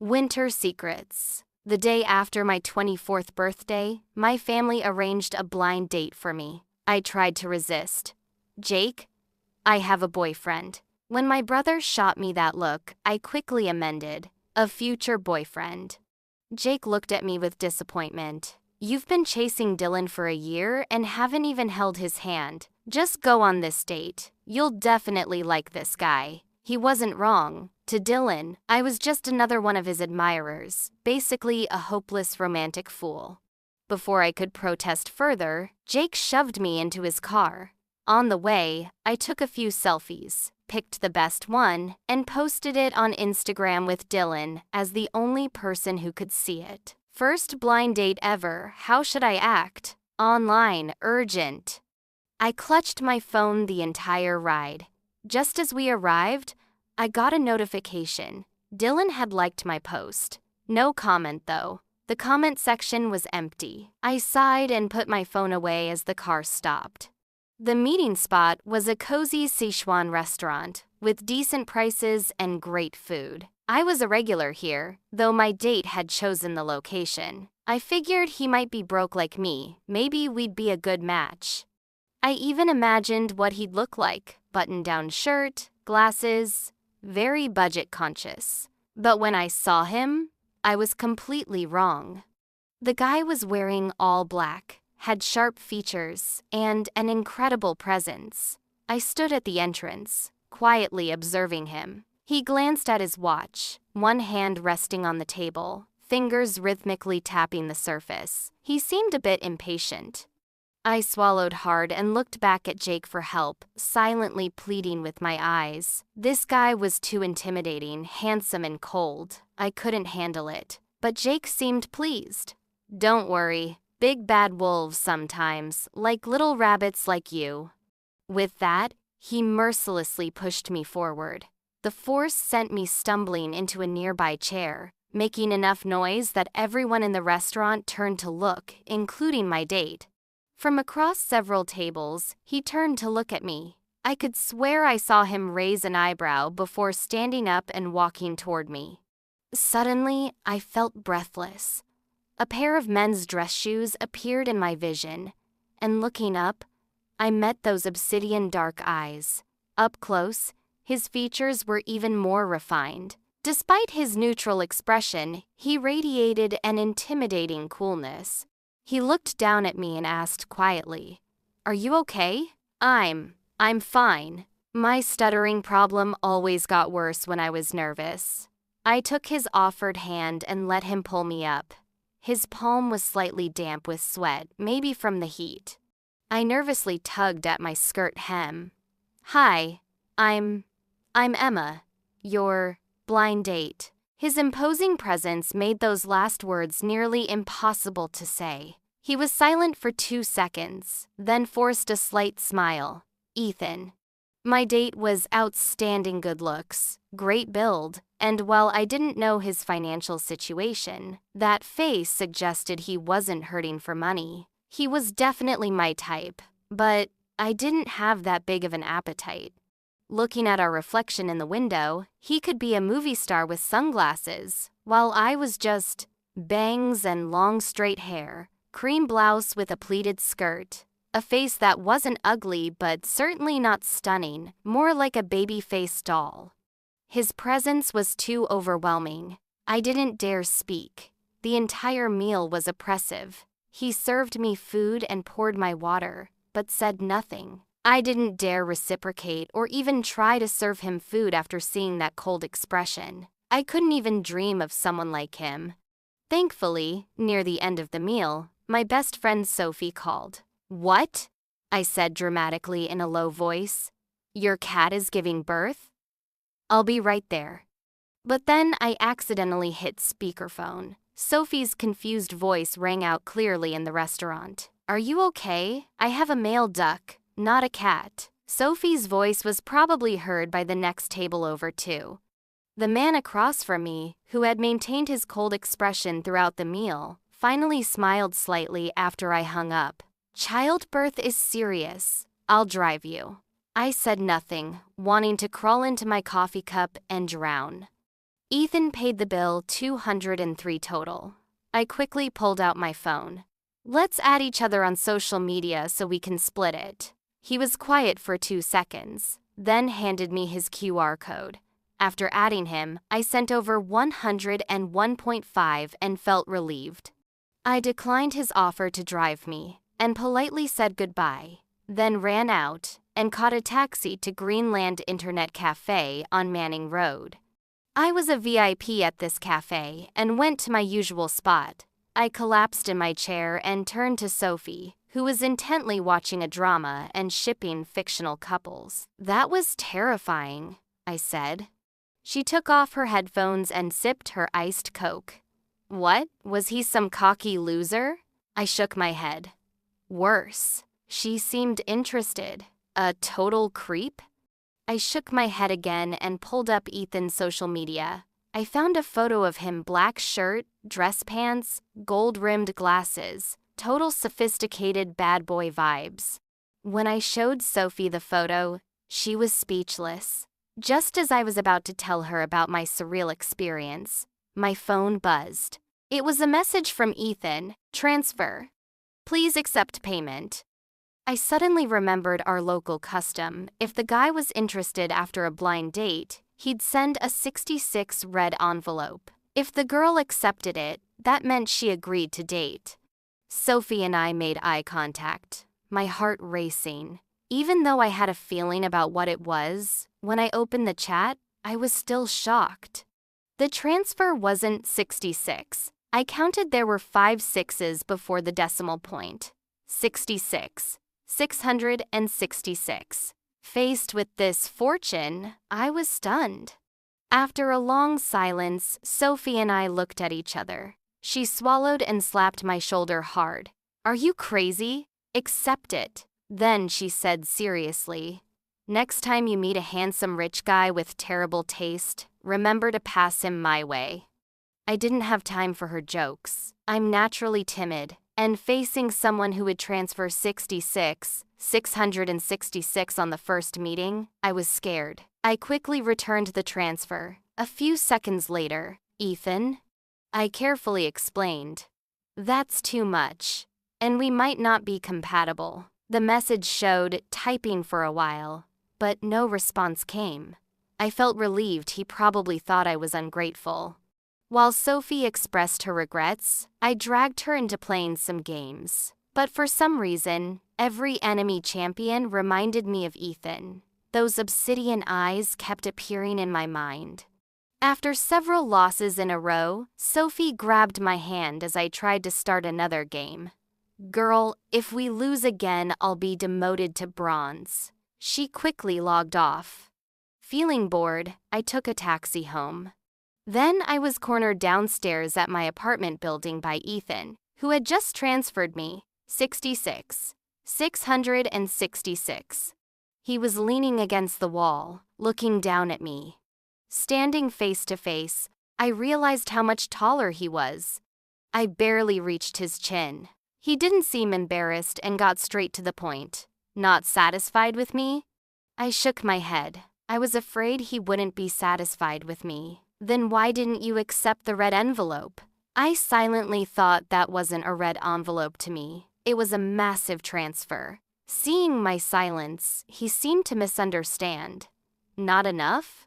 Winter secrets. The day after my 24th birthday, my family arranged a blind date for me. I tried to resist. Jake, I have a boyfriend. When my brother shot me that look, I quickly amended. A future boyfriend. Jake looked at me with disappointment. You've been chasing Dylan for a year and haven't even held his hand. Just go on this date. You'll definitely like this guy. He wasn't wrong. To Dylan, I was just another one of his admirers, basically a hopeless romantic fool. Before I could protest further, Jake shoved me into his car. On the way, I took a few selfies, picked the best one, and posted it on Instagram with Dylan as the only person who could see it. First blind date ever, how should I act? Online, urgent. I clutched my phone the entire ride. Just as we arrived, I got a notification. Dylan had liked my post. No comment though. The comment section was empty. I sighed and put my phone away as the car stopped. The meeting spot was a cozy Sichuan restaurant with decent prices and great food. I was a regular here, though my date had chosen the location. I figured he might be broke like me. Maybe we'd be a good match. I even imagined what he'd look like. Button-down shirt, glasses, very budget conscious. But when I saw him, I was completely wrong. The guy was wearing all black, had sharp features, and an incredible presence. I stood at the entrance, quietly observing him. He glanced at his watch, one hand resting on the table, fingers rhythmically tapping the surface. He seemed a bit impatient. I swallowed hard and looked back at Jake for help, silently pleading with my eyes. This guy was too intimidating, handsome and cold. I couldn't handle it. But Jake seemed pleased. Don't worry, big bad wolves sometimes, like little rabbits like you. With that, he mercilessly pushed me forward. The force sent me stumbling into a nearby chair, making enough noise that everyone in the restaurant turned to look, including my date. From across several tables, he turned to look at me. I could swear I saw him raise an eyebrow before standing up and walking toward me. Suddenly, I felt breathless. A pair of men's dress shoes appeared in my vision, and looking up, I met those obsidian dark eyes. Up close, his features were even more refined. Despite his neutral expression, he radiated an intimidating coolness. He looked down at me and asked quietly, "Are you okay?" I'm fine. My stuttering problem always got worse when I was nervous. I took his offered hand and let him pull me up. His palm was slightly damp with sweat, maybe from the heat. I nervously tugged at my skirt hem. "Hi, I'm Emma, your blind date." His imposing presence made those last words nearly impossible to say. He was silent for 2 seconds, then forced a slight smile. Ethan. My date was outstanding good looks, great build, and while I didn't know his financial situation, that face suggested he wasn't hurting for money. He was definitely my type, but I didn't have that big of an appetite. Looking at our reflection in the window, he could be a movie star with sunglasses, while I was just bangs and long straight hair, cream blouse with a pleated skirt, a face that wasn't ugly but certainly not stunning, more like a baby-faced doll. His presence was too overwhelming. I didn't dare speak. The entire meal was oppressive. He served me food and poured my water, but said nothing. I didn't dare reciprocate or even try to serve him food after seeing that cold expression. I couldn't even dream of someone like him. Thankfully, near the end of the meal, my best friend Sophie called. "What?" I said dramatically in a low voice. "Your cat is giving birth?" "I'll be right there." But then I accidentally hit speakerphone. Sophie's confused voice rang out clearly in the restaurant. "Are you okay? I have a male duck, not a cat." Sophie's voice was probably heard by the next table over too. The man across from me, who had maintained his cold expression throughout the meal, finally smiled slightly after I hung up. "Childbirth is serious. I'll drive you." I said nothing, wanting to crawl into my coffee cup and drown. Ethan paid the bill, $203 total. I quickly pulled out my phone. Let's add each other on social media so we can split it. He was quiet for 2 seconds, then handed me his QR code. After adding him, I sent over 101.5 and felt relieved. I declined his offer to drive me and politely said goodbye, then ran out and caught a taxi to Greenland Internet Cafe on Manning Road. I was a VIP at this cafe and went to my usual spot. I collapsed in my chair and turned to Sophie, who was intently watching a drama and shipping fictional couples. "That was terrifying," I said. She took off her headphones and sipped her iced Coke. "What? Was he some cocky loser?" I shook my head. "Worse. She seemed interested. A total creep?" I shook my head again and pulled up Ethan's social media. I found a photo of him, black shirt, dress pants, gold-rimmed glasses, total sophisticated bad boy vibes. When I showed Sophie the photo, she was speechless. Just as I was about to tell her about my surreal experience, my phone buzzed. It was a message from Ethan. "Transfer. Please accept payment." I suddenly remembered our local custom. If the guy was interested after a blind date, he'd send a 66 red envelope. If the girl accepted it, that meant she agreed to date. Sophie and I made eye contact, my heart racing. Even though I had a feeling about what it was, when I opened the chat, I was still shocked. The transfer wasn't 66. I counted there were 5 sixes before the decimal point. 66. 666. Faced with this fortune, I was stunned. After a long silence, Sophie and I looked at each other. She swallowed and slapped my shoulder hard. "Are you crazy? Accept it." Then she said seriously, "Next time you meet a handsome rich guy with terrible taste, remember to pass him my way." I didn't have time for her jokes. I'm naturally timid, and facing someone who would transfer 666 on the first meeting, I was scared. I quickly returned the transfer. A few seconds later, "Ethan?" I carefully explained. "That's too much, and we might not be compatible." The message showed typing for a while, but no response came. I felt relieved. He probably thought I was ungrateful. While Sophie expressed her regrets, I dragged her into playing some games. But for some reason, every enemy champion reminded me of Ethan. Those obsidian eyes kept appearing in my mind. After several losses in a row, Sophie grabbed my hand as I tried to start another game. "Girl, if we lose again, I'll be demoted to bronze." She quickly logged off. Feeling bored, I took a taxi home. Then I was cornered downstairs at my apartment building by Ethan, who had just transferred me 666. He was leaning against the wall, looking down at me. Standing face to face, I realized how much taller he was. I barely reached his chin. He didn't seem embarrassed and got straight to the point. "Not satisfied with me?" I shook my head. I was afraid he wouldn't be satisfied with me. "Then why didn't you accept the red envelope?" I silently thought that wasn't a red envelope to me. It was a massive transfer. Seeing my silence, he seemed to misunderstand. "Not enough?"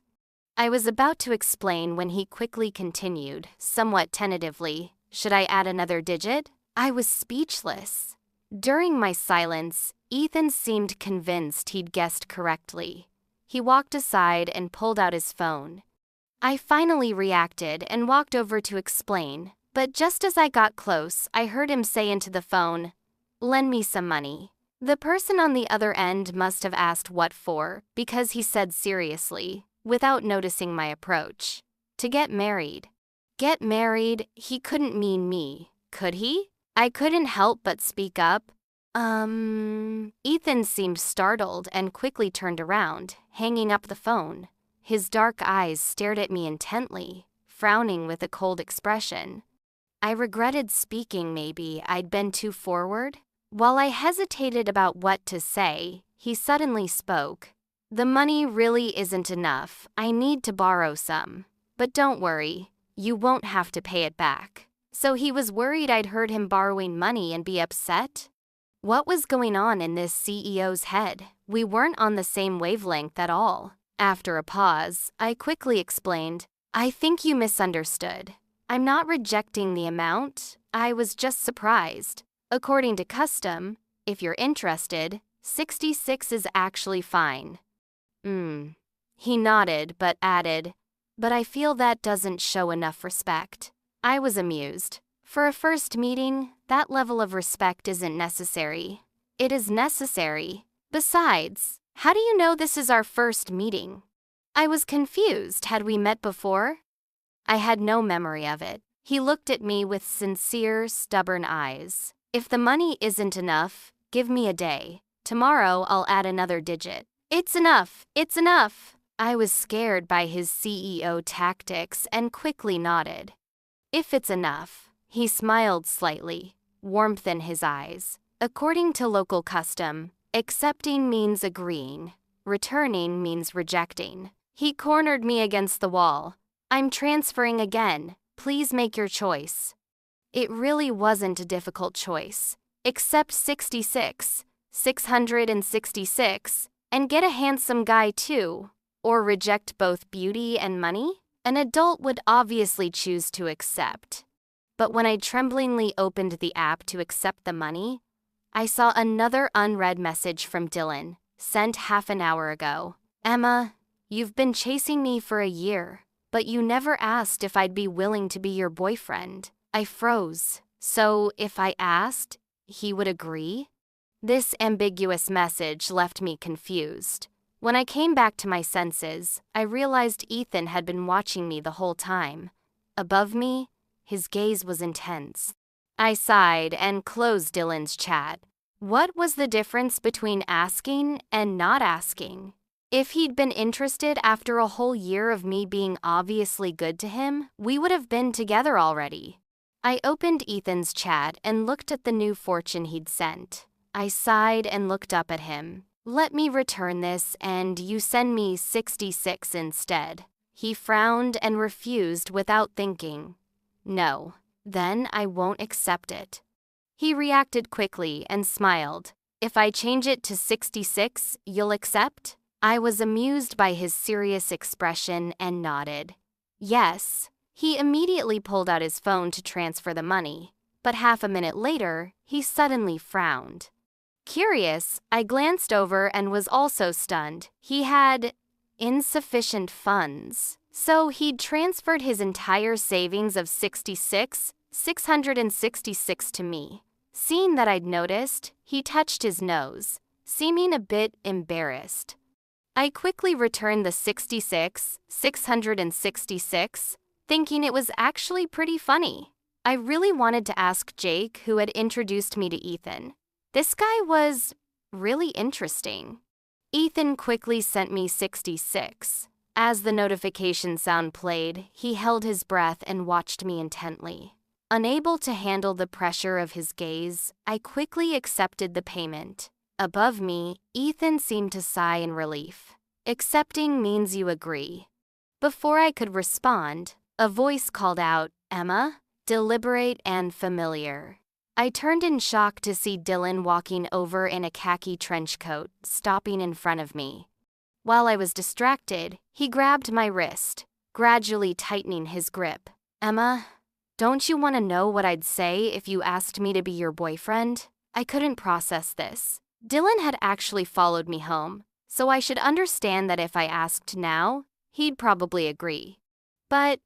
I was about to explain when he quickly continued, somewhat tentatively, "Should I add another digit?" I was speechless. During my silence, Ethan seemed convinced he'd guessed correctly. He walked aside and pulled out his phone. I finally reacted and walked over to explain, but just as I got close, I heard him say into the phone, "Lend me some money." The person on the other end must have asked what for, because he said seriously, without noticing my approach, "To get married." Get married? He couldn't mean me, could he? I couldn't help but speak up. Ethan seemed startled and quickly turned around, hanging up the phone. His dark eyes stared at me intently, frowning with a cold expression. I regretted speaking. Maybe I'd been too forward. While I hesitated about what to say, he suddenly spoke. "The money really isn't enough. I need to borrow some." but don't worry, you won't have to pay it back. So he was worried I'd heard him borrowing money and be upset? What was going on in this CEO's head? We weren't on the same wavelength at all. After a pause, I quickly explained, I think you misunderstood. I'm not rejecting the amount, I was just surprised. According to custom, if you're interested, 66 is actually fine. He nodded but added, but I feel that doesn't show enough respect. I was amused. For a first meeting, that level of respect isn't necessary. It is necessary. Besides, how do you know this is our first meeting? I was confused. Had we met before? I had no memory of it. He looked at me with sincere, stubborn eyes. If the money isn't enough, give me a day. Tomorrow I'll add another digit. It's enough! It's enough! I was scared by his CEO tactics and quickly nodded. If it's enough. He smiled slightly, warmth in his eyes. According to local custom, accepting means agreeing. Returning means rejecting. He cornered me against the wall. I'm transferring again. Please make your choice. It really wasn't a difficult choice. Accept 66, 666, and get a handsome guy too. Or reject both beauty and money? An adult would obviously choose to accept. But when I tremblingly opened the app to accept the money, I saw another unread message from Dylan, sent half an hour ago. Emma, you've been chasing me for a year, but you never asked if I'd be willing to be your boyfriend. I froze. So if I asked, he would agree? This ambiguous message left me confused. When I came back to my senses, I realized Ethan had been watching me the whole time. Above me, his gaze was intense. I sighed and closed Dylan's chat. What was the difference between asking and not asking? If he'd been interested after a whole year of me being obviously good to him, we would have been together already. I opened Ethan's chat and looked at the new fortune he'd sent. I sighed and looked up at him. Let me return this and you send me 66 instead. He frowned and refused without thinking. No, then I won't accept it. He reacted quickly and smiled. If I change it to 66, you'll accept? I was amused by his serious expression and nodded. Yes. He immediately pulled out his phone to transfer the money, but half a minute later, he suddenly frowned. Curious, I glanced over and was also stunned. He had insufficient funds. So he'd transferred his entire savings of 666 to me. Seeing that I'd noticed, he touched his nose, seeming a bit embarrassed. I quickly returned the 666, thinking it was actually pretty funny. I really wanted to ask Jake, who had introduced me to Ethan. This guy was really interesting. Ethan quickly sent me 66. As the notification sound played, he held his breath and watched me intently. Unable to handle the pressure of his gaze, I quickly accepted the payment. Above me, Ethan seemed to sigh in relief. Accepting means you agree. Before I could respond, a voice called out, Emma, deliberate and familiar. I turned in shock to see Dylan walking over in a khaki trench coat, stopping in front of me. While I was distracted, he grabbed my wrist, gradually tightening his grip. Emma, don't you want to know what I'd say if you asked me to be your boyfriend? I couldn't process this. Dylan had actually followed me home, so I should understand that if I asked now, he'd probably agree. But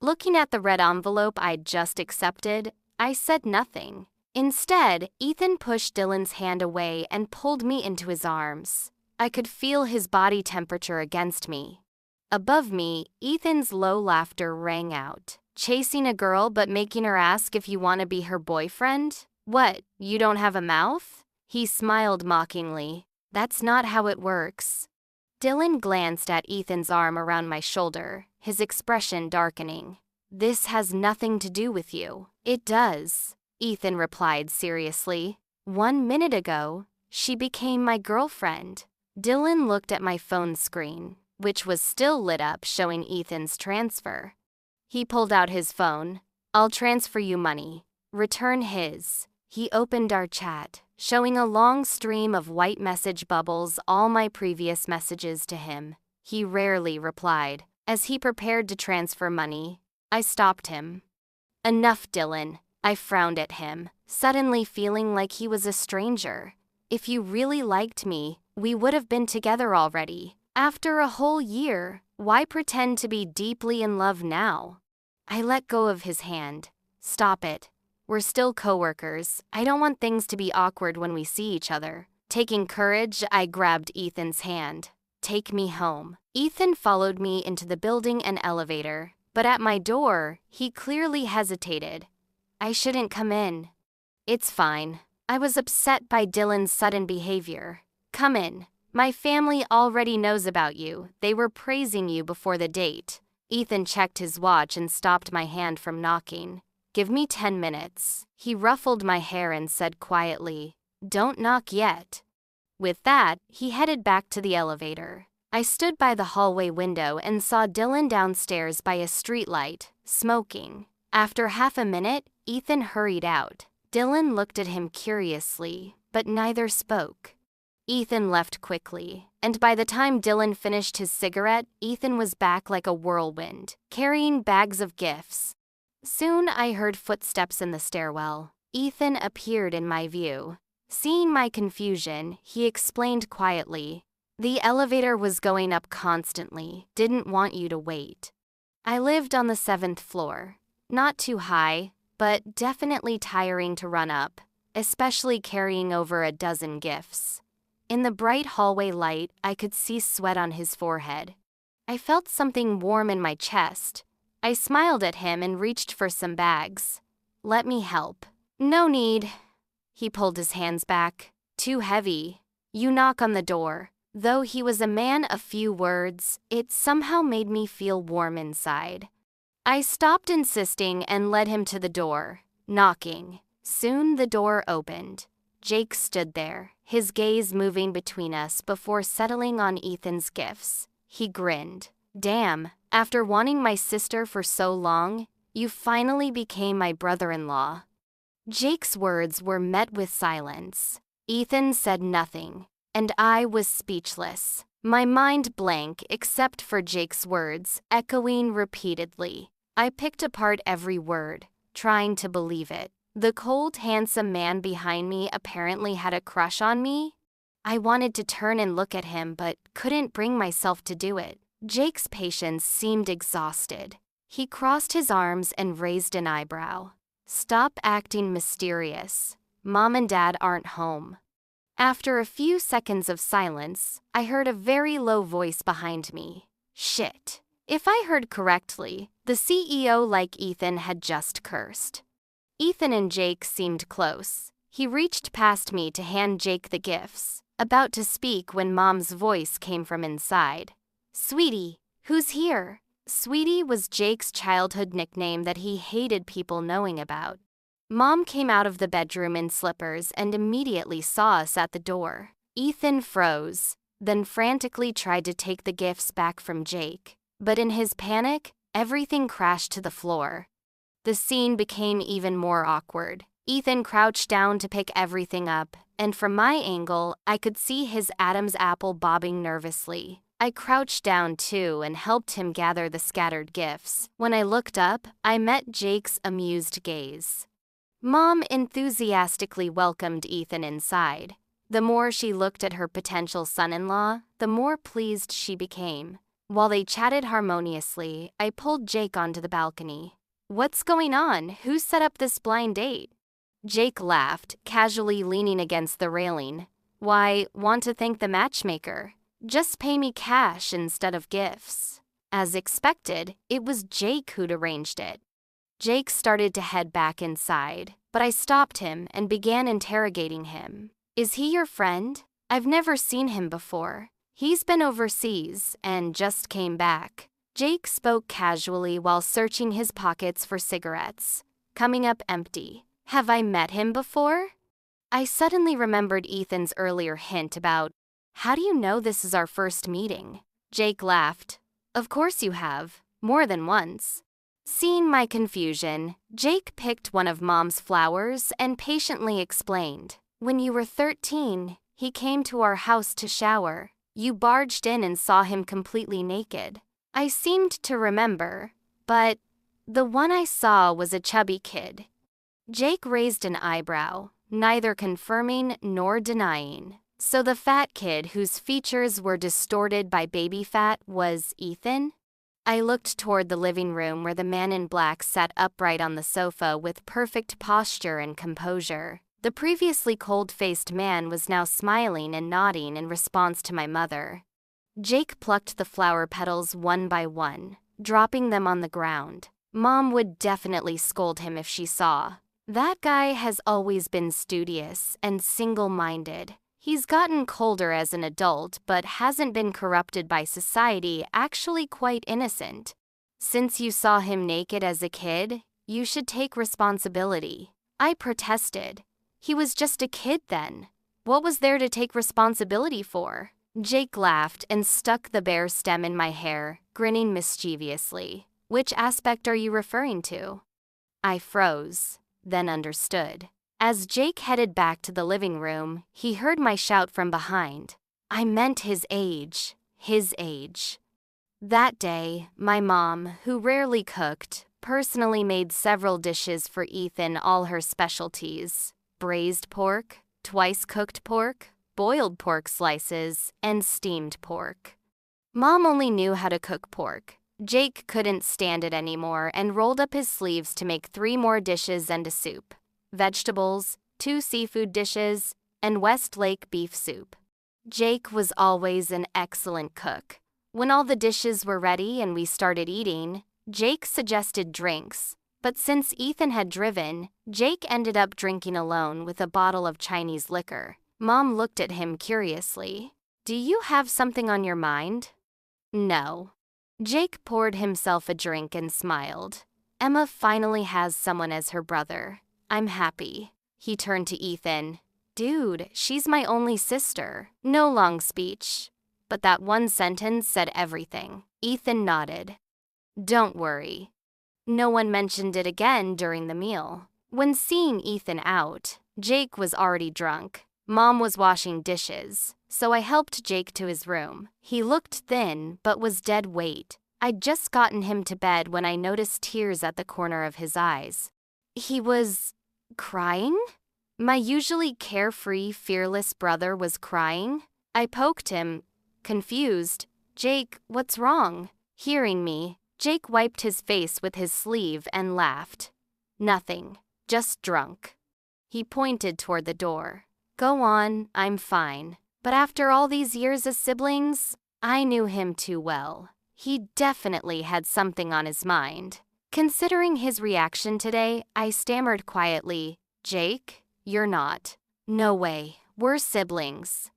looking at the red envelope I'd just accepted, I said nothing. Instead, Ethan pushed Dylan's hand away and pulled me into his arms. I could feel his body temperature against me. Above me, Ethan's low laughter rang out. Chasing a girl but making her ask if you want to be her boyfriend? What, you don't have a mouth? He smiled mockingly. That's not how it works. Dylan glanced at Ethan's arm around my shoulder, his expression darkening. This has nothing to do with you. It does, Ethan replied seriously. 1 minute ago, she became my girlfriend. Dylan looked at my phone screen. which was still lit up, showing Ethan's transfer. He pulled out his phone. "I'll transfer you money. Return his." He opened our chat, showing a long stream of white message bubbles, all my previous messages to him. He rarely replied. As he prepared to transfer money, I stopped him. "Enough, Dylan." I frowned at him, suddenly feeling like he was a stranger. "If you really liked me, we would have been together already. After a whole year, why pretend to be deeply in love now?" I let go of his hand. "Stop it. We're still coworkers. I don't want things to be awkward when we see each other." Taking courage, I grabbed Ethan's hand. "Take me home." Ethan followed me into the building and elevator, but at my door, he clearly hesitated. "I shouldn't come in." "It's fine." I was upset by Dylan's sudden behavior. "Come in. My family already knows about you. They were praising you before the date." Ethan checked his watch and stopped my hand from knocking. "Give me 10 minutes. He ruffled my hair and said quietly, "Don't knock yet." With that, he headed back to the elevator. I stood by the hallway window and saw Dylan downstairs by a streetlight, smoking. After half a minute, Ethan hurried out. Dylan looked at him curiously, but neither spoke. Ethan left quickly, and by the time Dylan finished his cigarette, Ethan was back like a whirlwind, carrying bags of gifts. Soon I heard footsteps in the stairwell. Ethan appeared in my view. Seeing my confusion, he explained quietly, "The elevator was going up constantly, didn't want you to wait." I lived on the 7th floor. Not too high, but definitely tiring to run up, especially carrying over a dozen gifts. In the bright hallway light, I could see sweat on his forehead. I felt something warm in my chest. I smiled at him and reached for some bags. "Let me help." "No need." He pulled his hands back. "Too heavy. You knock on the door." Though he was a man of few words, it somehow made me feel warm inside. I stopped insisting and led him to the door, knocking. Soon the door opened. Jake stood there, his gaze moving between us before settling on Ethan's gifts. He grinned. "Damn, after wanting my sister for so long, you finally became my brother-in-law." Jake's words were met with silence. Ethan said nothing, and I was speechless, my mind blank except for Jake's words echoing repeatedly. I picked apart every word, trying to believe it. The cold, handsome man behind me apparently had a crush on me? I wanted to turn and look at him, but couldn't bring myself to do it. Jake's patience seemed exhausted. He crossed his arms and raised an eyebrow. "Stop acting mysterious. Mom and Dad aren't home." After a few seconds of silence, I heard a very low voice behind me. Shit. If I heard correctly, the CEO, like Ethan, had just cursed. Ethan and Jake seemed close. He reached past me to hand Jake the gifts, about to speak when Mom's voice came from inside. "Sweetie, who's here?" Sweetie was Jake's childhood nickname that he hated people knowing about. Mom came out of the bedroom in slippers and immediately saw us at the door. Ethan froze, then frantically tried to take the gifts back from Jake. But in his panic, everything crashed to the floor. The scene became even more awkward. Ethan crouched down to pick everything up, and from my angle, I could see his Adam's apple bobbing nervously. I crouched down too and helped him gather the scattered gifts. When I looked up, I met Jake's amused gaze. Mom enthusiastically welcomed Ethan inside. The more she looked at her potential son-in-law, the more pleased she became. While they chatted harmoniously, I pulled Jake onto the balcony. "What's going on? Who set up this blind date?" Jake laughed, casually leaning against the railing. "Why, want to thank the matchmaker. Just pay me cash instead of gifts." As expected, it was Jake who'd arranged it. Jake started to head back inside, but I stopped him and began interrogating him. "Is he your friend? I've never seen him before. He's been overseas and just came back." Jake spoke casually while searching his pockets for cigarettes, coming up empty. "Have I met him before?" I suddenly remembered Ethan's earlier hint about, "How do you know this is our first meeting?" Jake laughed. Of course you have, more than once. Seeing my confusion, Jake picked one of Mom's flowers and patiently explained. When you were 13, he came to our house to shower. You barged in and saw him completely naked. I seemed to remember, but the one I saw was a chubby kid. Jake raised an eyebrow, neither confirming nor denying. So the fat kid whose features were distorted by baby fat was Ethan? I looked toward the living room where the man in black sat upright on the sofa with perfect posture and composure. The previously cold-faced man was now smiling and nodding in response to my mother. Jake plucked the flower petals one by one, dropping them on the ground. Mom would definitely scold him if she saw. That guy has always been studious and single-minded. He's gotten colder as an adult, but hasn't been corrupted by society, actually quite innocent. Since you saw him naked as a kid, you should take responsibility. I protested. He was just a kid then. What was there to take responsibility for? Jake laughed and stuck the bare stem in my hair, grinning mischievously. Which aspect are you referring to? I froze, then understood. As Jake headed back to the living room, he heard my shout from behind. I meant his age. His age. That day, my mom, who rarely cooked, personally made several dishes for Ethan, all her specialties. Braised pork, twice-cooked pork, boiled pork slices, and steamed pork. Mom only knew how to cook pork. Jake couldn't stand it anymore and rolled up his sleeves to make 3 more dishes and a soup. Vegetables, 2 seafood dishes, and Westlake beef soup. Jake was always an excellent cook. When all the dishes were ready and we started eating, Jake suggested drinks. But since Ethan had driven, Jake ended up drinking alone with a bottle of Chinese liquor. Mom looked at him curiously. Do you have something on your mind? No. Jake poured himself a drink and smiled. Emma finally has someone as her brother. I'm happy. He turned to Ethan. Dude, she's my only sister. No long speech. But that one sentence said everything. Ethan nodded. Don't worry. No one mentioned it again during the meal. When seeing Ethan out, Jake was already drunk. Mom was washing dishes, so I helped Jake to his room. He looked thin, but was dead weight. I'd just gotten him to bed when I noticed tears at the corner of his eyes. He was crying? My usually carefree, fearless brother was crying? I poked him, confused. Jake, what's wrong? Hearing me, Jake wiped his face with his sleeve and laughed. Nothing, just drunk. He pointed toward the door. Go on, I'm fine. But after all these years as siblings, I knew him too well. He definitely had something on his mind. Considering his reaction today, I stammered quietly, Jake, you're not. No way, we're siblings.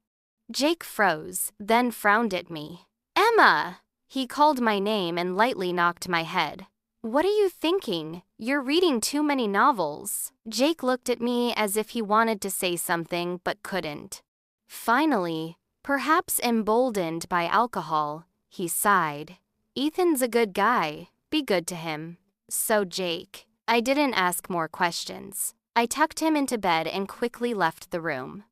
Jake froze, then frowned at me. Emma! He called my name and lightly knocked my head. What are you thinking? You're reading too many novels. Jake looked at me as if he wanted to say something but couldn't. Finally, perhaps emboldened by alcohol, he sighed. Ethan's a good guy. Be good to him. So Jake. I didn't ask more questions. I tucked him into bed and quickly left the room.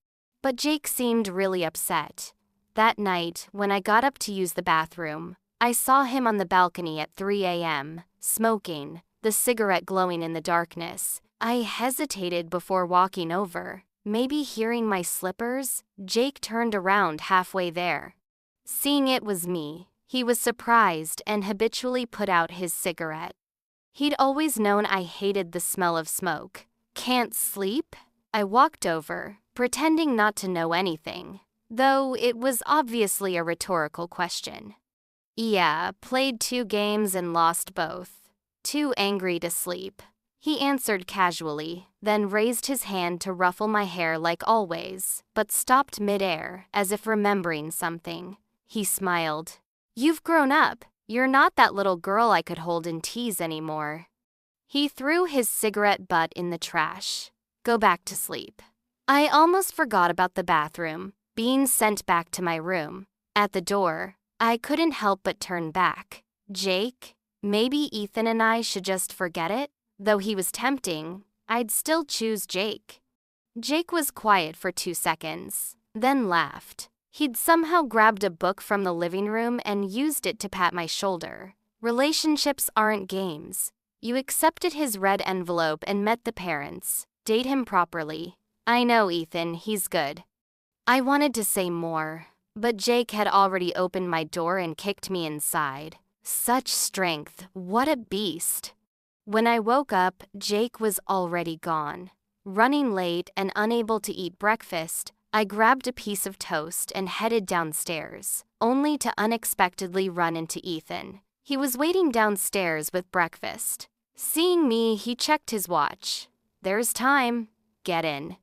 But Jake seemed really upset. That night, when I got up to use the bathroom, I saw him on the balcony at 3 a.m., smoking, the cigarette glowing in the darkness. I hesitated before walking over. Maybe hearing my slippers, Jake turned around halfway there. Seeing it was me, he was surprised and habitually put out his cigarette. He'd always known I hated the smell of smoke. Can't sleep? I walked over, pretending not to know anything, though it was obviously a rhetorical question. Yeah, played 2 games and lost both. Too angry to sleep. He answered casually, then raised his hand to ruffle my hair like always, but stopped midair, as if remembering something. He smiled. You've grown up. You're not that little girl I could hold and tease anymore. He threw his cigarette butt in the trash. Go back to sleep. I almost forgot about the bathroom, being sent back to my room. At the door, I couldn't help but turn back. Jake? Maybe Ethan and I should just forget it? Though he was tempting, I'd still choose Jake. Jake was quiet for 2 seconds, then laughed. He'd somehow grabbed a book from the living room and used it to pat my shoulder. Relationships aren't games. You accepted his red envelope and met the parents. Date him properly. I know, Ethan, he's good. I wanted to say more, but Jake had already opened my door and kicked me inside. Such strength, what a beast. When I woke up, Jake was already gone. Running late and unable to eat breakfast, I grabbed a piece of toast and headed downstairs, only to unexpectedly run into Ethan. He was waiting downstairs with breakfast. Seeing me, he checked his watch. There's time. Get in.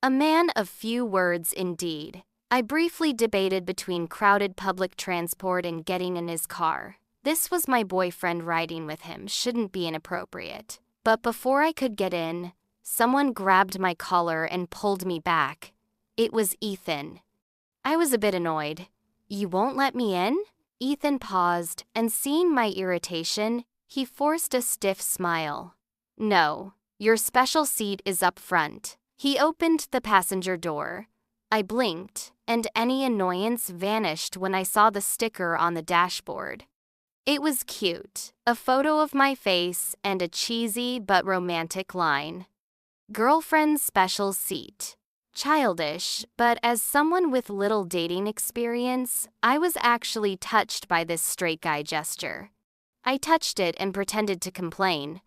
A man of few words indeed. I briefly debated between crowded public transport and getting in his car. This was my boyfriend, riding with him shouldn't be inappropriate. But before I could get in, someone grabbed my collar and pulled me back. It was Ethan. I was a bit annoyed. You won't let me in? Ethan paused, and seeing my irritation, he forced a stiff smile. No, your special seat is up front. He opened the passenger door. I blinked, and any annoyance vanished when I saw the sticker on the dashboard. It was cute, a photo of my face and a cheesy but romantic line. Girlfriend's special seat. Childish, but as someone with little dating experience, I was actually touched by this straight guy gesture. I touched it and pretended to complain.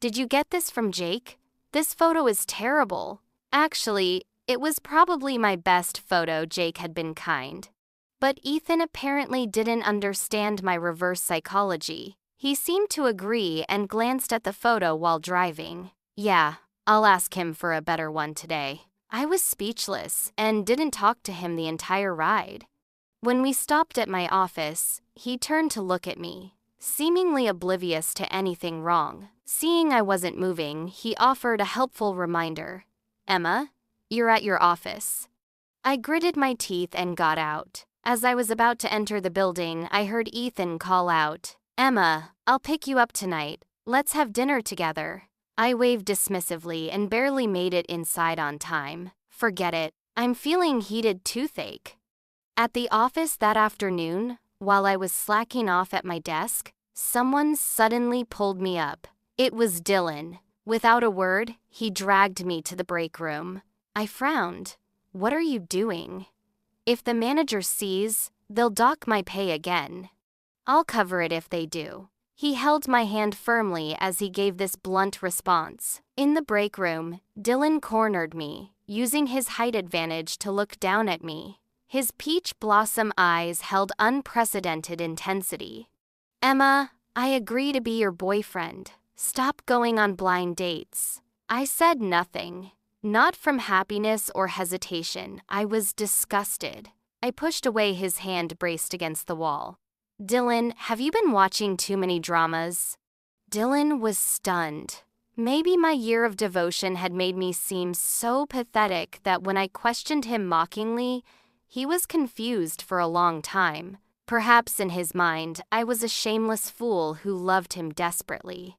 Did you get this from Jake? This photo is terrible. Actually, it was probably my best photo. Jake had been kind. But Ethan apparently didn't understand my reverse psychology. He seemed to agree and glanced at the photo while driving. Yeah, I'll ask him for a better one today. I was speechless and didn't talk to him the entire ride. When we stopped at my office, he turned to look at me, seemingly oblivious to anything wrong. Seeing I wasn't moving, he offered a helpful reminder. Emma, you're at your office. I gritted my teeth and got out. As I was about to enter the building, I heard Ethan call out, Emma, I'll pick you up tonight. Let's have dinner together. I waved dismissively and barely made it inside on time. Forget it. I'm feeling heated toothache. At the office that afternoon, while I was slacking off at my desk, someone suddenly pulled me up. It was Dylan. Without a word, he dragged me to the break room. I frowned. What are you doing? If the manager sees, they'll dock my pay again. I'll cover it if they do. He held my hand firmly as he gave this blunt response. In the break room, Dylan cornered me, using his height advantage to look down at me. His peach blossom eyes held unprecedented intensity. Emma, I agree to be your boyfriend. Stop going on blind dates. I said nothing. Not from happiness or hesitation. I was disgusted. I pushed away his hand braced against the wall. Dylan, have you been watching too many dramas? Dylan was stunned. Maybe my year of devotion had made me seem so pathetic that when I questioned him mockingly, he was confused for a long time. Perhaps in his mind, I was a shameless fool who loved him desperately.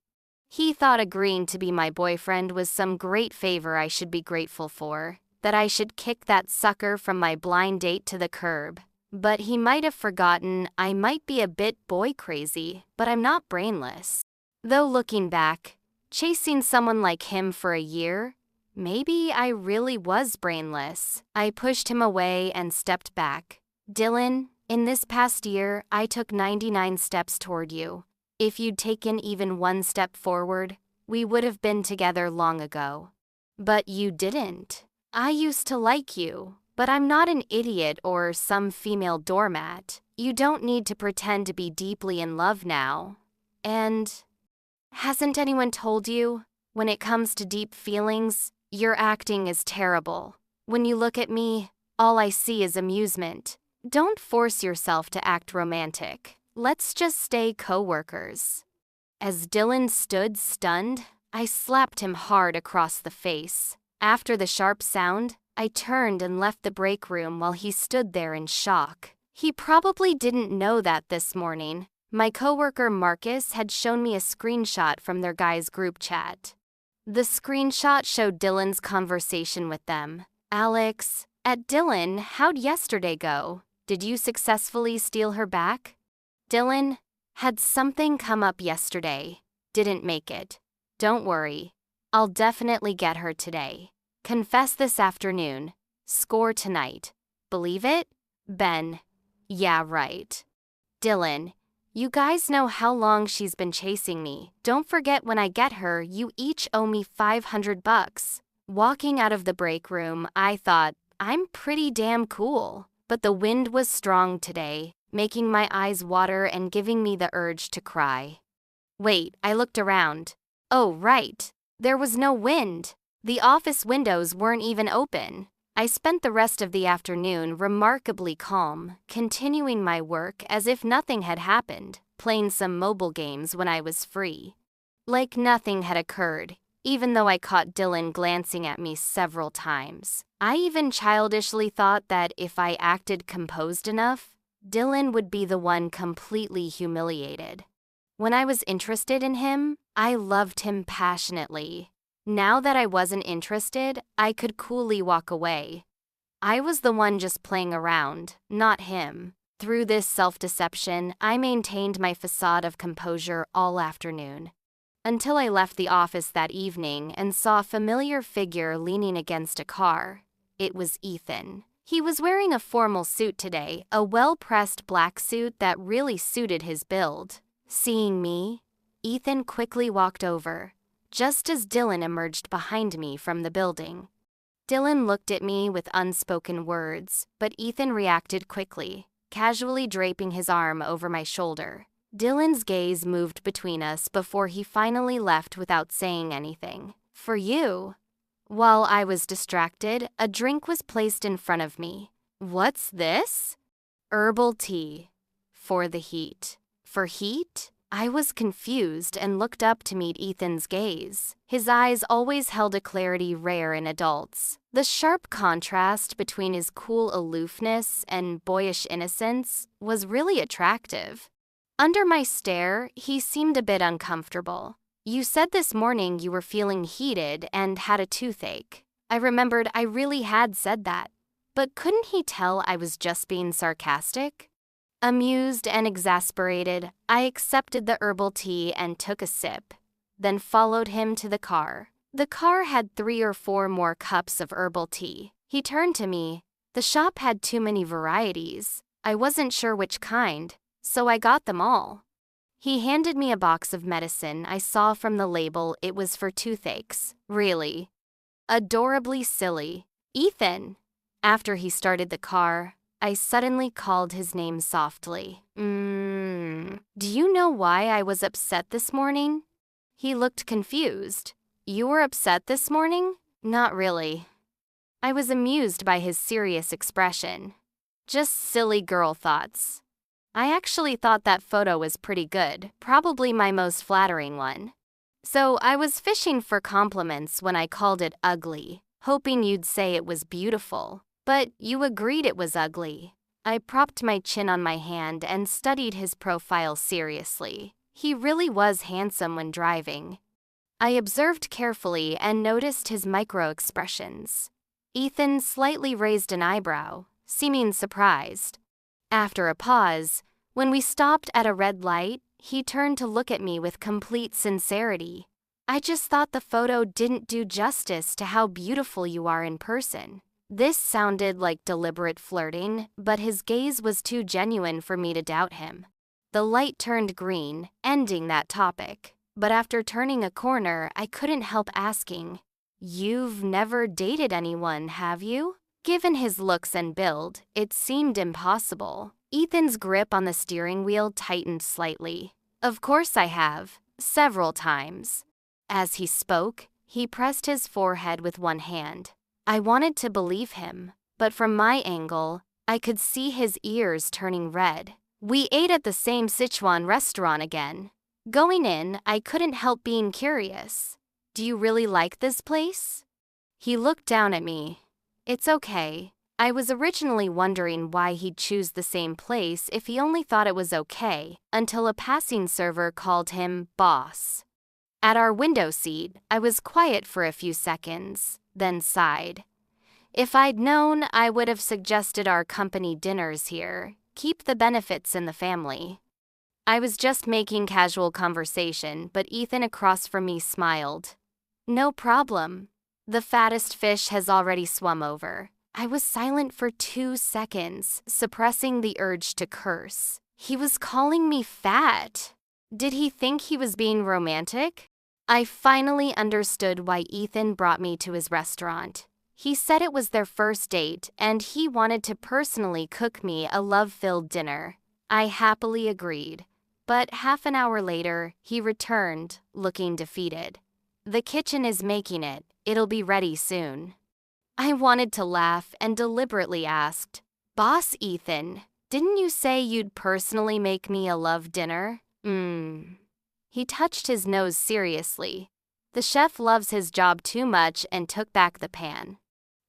He thought agreeing to be my boyfriend was some great favor I should be grateful for, that I should kick that sucker from my blind date to the curb. But he might have forgotten I might be a bit boy crazy, but I'm not brainless. Though looking back, chasing someone like him for a year, maybe I really was brainless. I pushed him away and stepped back. Dylan, in this past year, I took 99 steps toward you. If you'd taken even one step forward, we would have been together long ago. But you didn't. I used to like you. But I'm not an idiot or some female doormat. You don't need to pretend to be deeply in love now. And hasn't anyone told you, when it comes to deep feelings, your acting is terrible. When you look at me, all I see is amusement. Don't force yourself to act romantic. Let's just stay co-workers. As Dylan stood stunned, I slapped him hard across the face. After the sharp sound, I turned and left the break room while he stood there in shock. He probably didn't know that this morning. My coworker Marcus had shown me a screenshot from their guys' group chat. The screenshot showed Dylan's conversation with them. Alex, at Dylan, how'd yesterday go? Did you successfully steal her back? Dylan, had something come up yesterday. Didn't make it. Don't worry. I'll definitely get her today. Confess this afternoon. Score tonight. Believe it? Ben. Yeah, right. Dylan, you guys know how long she's been chasing me. Don't forget when I get her, you each owe me $500. Walking out of the break room, I thought, I'm pretty damn cool. But the wind was strong today, making my eyes water and giving me the urge to cry. Wait, I looked around. Oh, right. There was no wind. The office windows weren't even open. I spent the rest of the afternoon remarkably calm, continuing my work as if nothing had happened, playing some mobile games when I was free. Like nothing had occurred, even though I caught Dylan glancing at me several times. I even childishly thought that if I acted composed enough, Dylan would be the one completely humiliated. When I was interested in him, I loved him passionately. Now that I wasn't interested, I could coolly walk away. I was the one just playing around, not him. Through this self-deception, I maintained my facade of composure all afternoon. Until I left the office that evening and saw a familiar figure leaning against a car. It was Ethan. He was wearing a formal suit today, a well-pressed black suit that really suited his build. Seeing me, Ethan quickly walked over, just as Dylan emerged behind me from the building. Dylan looked at me with unspoken words, but Ethan reacted quickly, casually draping his arm over my shoulder. Dylan's gaze moved between us before he finally left without saying anything. For you. While I was distracted, a drink was placed in front of me. What's this? Herbal tea. For the heat. For heat? I was confused and looked up to meet Ethan's gaze. His eyes always held a clarity rare in adults. The sharp contrast between his cool aloofness and boyish innocence was really attractive. Under my stare, he seemed a bit uncomfortable. You said this morning you were feeling heated and had a toothache. I remembered I really had said that. But couldn't he tell I was just being sarcastic? Amused and exasperated, I accepted the herbal tea and took a sip, then followed him to the car. The car had 3 or 4 more cups of herbal tea. He turned to me. The shop had too many varieties. I wasn't sure which kind, so I got them all. He handed me a box of medicine. I saw from the label it was for toothaches. Really. Adorably silly. Ethan. After he started the car, I suddenly called his name softly. Do you know why I was upset this morning? He looked confused. You were upset this morning? Not really. I was amused by his serious expression. Just silly girl thoughts. I actually thought that photo was pretty good, probably my most flattering one. So I was fishing for compliments when I called it ugly, hoping you'd say it was beautiful. But you agreed it was ugly. I propped my chin on my hand and studied his profile seriously. He really was handsome when driving. I observed carefully and noticed his micro-expressions. Ethan slightly raised an eyebrow, seeming surprised. After a pause, when we stopped at a red light, he turned to look at me with complete sincerity. I just thought the photo didn't do justice to how beautiful you are in person. This sounded like deliberate flirting, but his gaze was too genuine for me to doubt him. The light turned green, ending that topic. But after turning a corner, I couldn't help asking, "You've never dated anyone, have you?" Given his looks and build, it seemed impossible. Ethan's grip on the steering wheel tightened slightly. Of course I have, several times. As he spoke, he pressed his forehead with one hand. I wanted to believe him, but from my angle, I could see his ears turning red. We ate at the same Sichuan restaurant again. Going in, I couldn't help being curious. Do you really like this place? He looked down at me. It's okay. I was originally wondering why he'd choose the same place if he only thought it was okay, until a passing server called him boss. At our window seat, I was quiet for a few seconds, then sighed. If I'd known, I would have suggested our company dinners here. Keep the benefits in the family. I was just making casual conversation, but Ethan across from me smiled. No problem. The fattest fish has already swum over. I was silent for 2 seconds, suppressing the urge to curse. He was calling me fat. Did he think he was being romantic? I finally understood why Ethan brought me to his restaurant. He said it was their first date, and he wanted to personally cook me a love-filled dinner. I happily agreed. But half an hour later, he returned, looking defeated. The kitchen is making it. It'll be ready soon. I wanted to laugh and deliberately asked, Boss Ethan, didn't you say you'd personally make me a love dinner? He touched his nose seriously. The chef loves his job too much and took back the pan.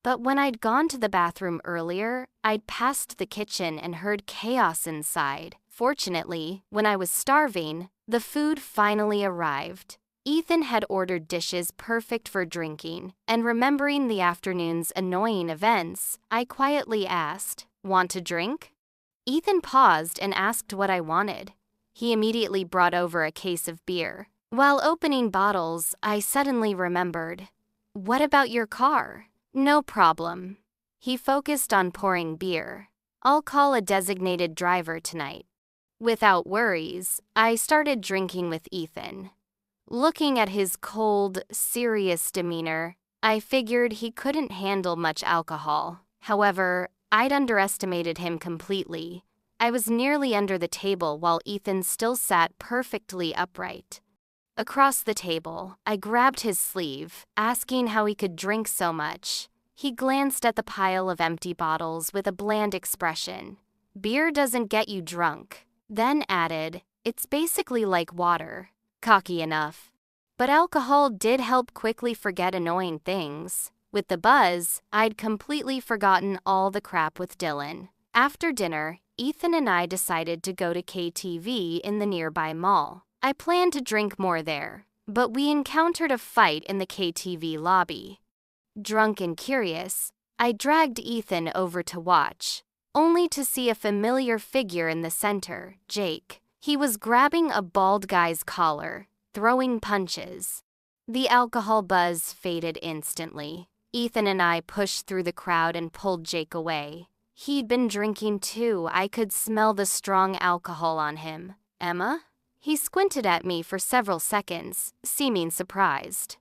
But when I'd gone to the bathroom earlier, I'd passed the kitchen and heard chaos inside. Fortunately, when I was starving, the food finally arrived. Ethan had ordered dishes perfect for drinking, and remembering the afternoon's annoying events, I quietly asked, Want a drink? Ethan paused and asked what I wanted. He immediately brought over a case of beer. While opening bottles, I suddenly remembered. What about your car? No problem. He focused on pouring beer. I'll call a designated driver tonight. Without worries, I started drinking with Ethan. Looking at his cold, serious demeanor, I figured he couldn't handle much alcohol. However, I'd underestimated him completely. I was nearly under the table while Ethan still sat perfectly upright. Across the table, I grabbed his sleeve, asking how he could drink so much. He glanced at the pile of empty bottles with a bland expression. Beer doesn't get you drunk. Then added, It's basically like water. Cocky enough. But alcohol did help quickly forget annoying things. With the buzz, I'd completely forgotten all the crap with Dylan. After dinner, Ethan and I decided to go to KTV in the nearby mall. I planned to drink more there, but we encountered a fight in the KTV lobby. Drunk and curious, I dragged Ethan over to watch, only to see a familiar figure in the center, Jake. He was grabbing a bald guy's collar, throwing punches. The alcohol buzz faded instantly. Ethan and I pushed through the crowd and pulled Jake away. He'd been drinking too. I could smell the strong alcohol on him. Emma? He squinted at me for several seconds, seeming surprised.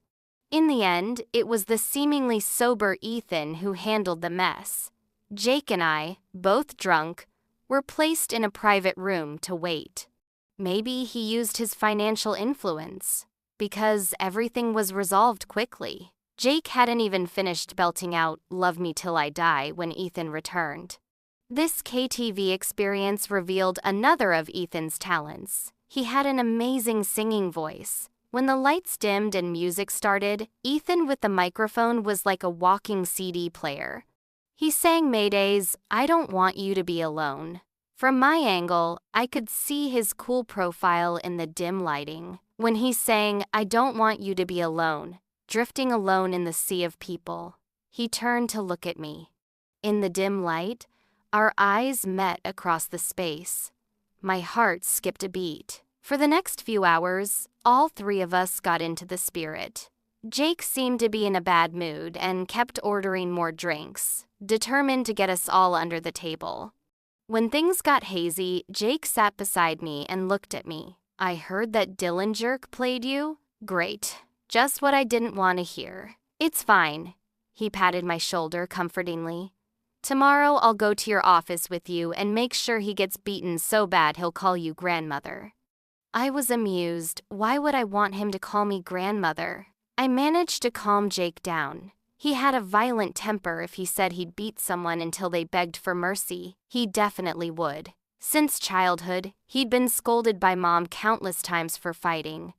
In the end, it was the seemingly sober Ethan who handled the mess. Jake and I, both drunk, were placed in a private room to wait. Maybe he used his financial influence, because everything was resolved quickly. Jake hadn't even finished belting out "Love Me Till I Die" when Ethan returned. This KTV experience revealed another of Ethan's talents. He had an amazing singing voice. When the lights dimmed and music started, Ethan with the microphone was like a walking CD player. He sang Mayday's "I Don't Want You to Be Alone." From my angle, I could see his cool profile in the dim lighting. When he sang "I Don't Want You to Be Alone," drifting alone in the sea of people, he turned to look at me. In the dim light, our eyes met across the space. My heart skipped a beat. For the next few hours, all three of us got into the spirit. Jake seemed to be in a bad mood and kept ordering more drinks, determined to get us all under the table. When things got hazy, Jake sat beside me and looked at me. I heard that Dylan jerk played you? Great. Just what I didn't want to hear. It's fine. He patted my shoulder comfortingly. Tomorrow I'll go to your office with you and make sure he gets beaten so bad he'll call you grandmother. I was amused. Why would I want him to call me grandmother? I managed to calm Jake down. He had a violent temper. If he said he'd beat someone until they begged for mercy, he definitely would. Since childhood, he'd been scolded by Mom countless times for fighting.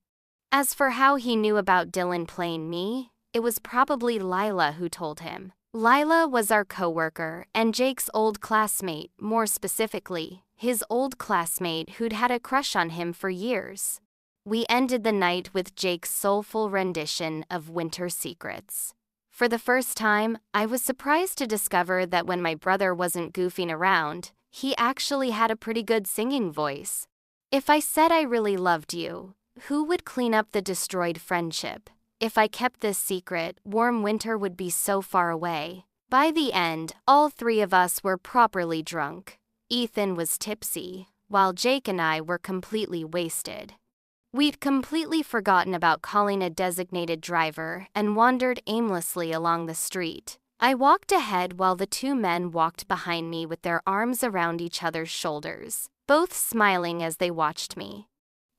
As for how he knew about Dylan playing me, it was probably Lila who told him. Lila was our coworker and Jake's old classmate, more specifically, his old classmate who'd had a crush on him for years. We ended the night with Jake's soulful rendition of Winter Secrets. For the first time, I was surprised to discover that when my brother wasn't goofing around, he actually had a pretty good singing voice. If I said I really loved you, who would clean up the destroyed friendship? If I kept this secret, warm winter would be so far away. By the end, all three of us were properly drunk. Ethan was tipsy, while Jake and I were completely wasted. We'd completely forgotten about calling a designated driver and wandered aimlessly along the street. I walked ahead while the two men walked behind me with their arms around each other's shoulders, both smiling as they watched me.